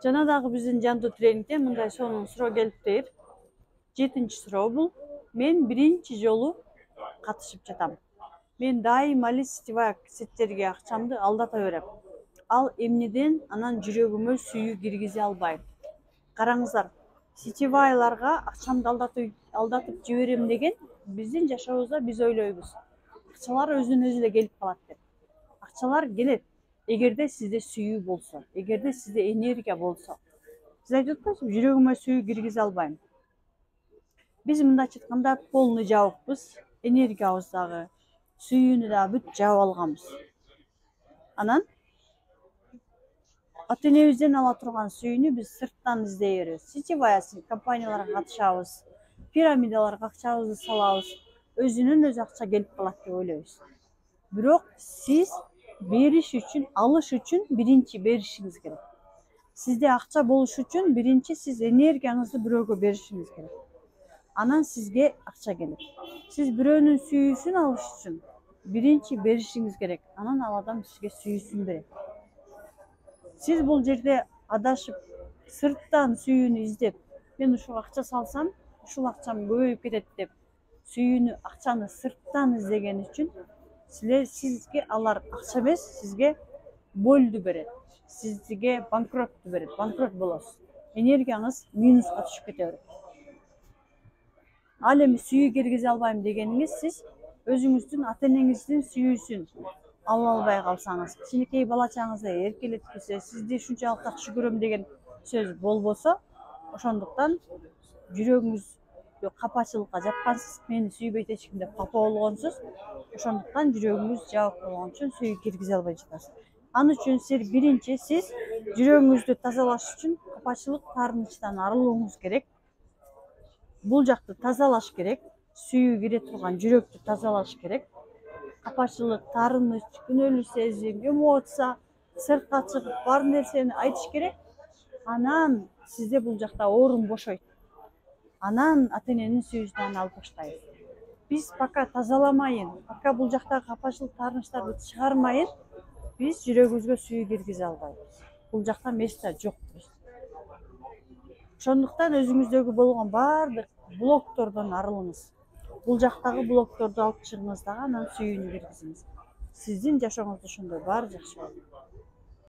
Жана дагы биздин жандуу тренингде мындай сонун суроо келиптир. 7-чи суроо бул. Мен биринчи жолу катышып жатам. Мен дайыма эле сетевая сеттерге акчамды алдата берем. Ал эмнеден анан жүрөгүмө сүйүү киргизе албайм. Караңыздар, сетевайларга акчамды алдатып жиберем деген биздин жашообузда биз ойлойбуз. Акчалар өзүнөн өзү эле келип калат деп. Акчалар келет эгерде сизде сүйүү болсо, эгерде сизде энергия болсо. Сиз айтып атпайсызбы, жүрөгүмө сүйүү киргизе албайм. Биз мындайча айтканда полный жабыкпыз, энергиябыз дагы, сүйүүнү дагы бүт жаап алганбыз. Анан ата-энебизден ала турган сүйүүнү биз сырттан издей беребиз. Сетевая компанияларга катышабыз, пирамидаларга акчабызды салабыз, өзүнөн өзү акча келип калат деп ойлойбуз. Бирок сиз бериш үчүн, алыш үчүн биринчи беришиңиз керек. Сизде акча болуш үчүн биринчи сиз энергияңызды бирөөгө беришиңиз керек. Анан сизге акча келет. Сиз бирөөнүн сүйүүсүн алыш үчүн биринчи беришиңиз керек. Анан ал адам сизге сүйүүсүн берет. Сиз бул жерде адашып, сырттан сүйүүнү издеп, мен ушуга акча салсам, ушул акчам көбөйүп кетет деп, сүйүүнү, акчаны сырттан издеген үчүн сизге алар акча эмес, сизге болду берет. Сизге банкротту берет, банкрот болосуз. Энергияңыз минуска түшүп кете берет. Ал эми сүйүү киргизе албайм дегениңиз, сиз өзүңүздүн ата-энеңиздин сүйүүсүн ала албай калсаңыз, кичинекей бала чагыңызда эркелеткисе, сизди ушунчалык жакшы көрөм деген сөз болбосо, ошондуктан жүрөгүңүздү капачылыкка жапкансыз, мени сүйбөйт эч ким деп капа болгонсуз, ошондуктан жүрөгүңүз жабык болгон үчүн сүйүү киргизе албай жатасыз. Ал үчүн биринчи сиз жүрөгүңүздү тазалаш үчүн капачылык, таарынычтан арылууңуз керек. Бул жакты тазалаш керек, сүйүү кире турган жүрөктү тазалаш керек. Капачылык, таарыныч, күнөөлүү сезим, эмоция, сыртка чыгып бар нерсени айтыш керек. Анан сизде бул жакта орун бошойт. Анан ата-эненин сүйүүсүн алып баштайбыз. Биз пока тазаламайын, пока бул жактагы капачылык, таарынычтарды чыгармайын, биз жүрөгүбүзгө сүйүү киргизе албайбыз. Бул жакта место жок. Ошондуктан өзүңүздөгү болгон баардык блоктордон арылыңыз. Бул жактагы блокторду алып чыгыңыз дагы, анан сүйүүнү киргизиңиз. Сиздин жашооңузда ошондой баары жакшы болот.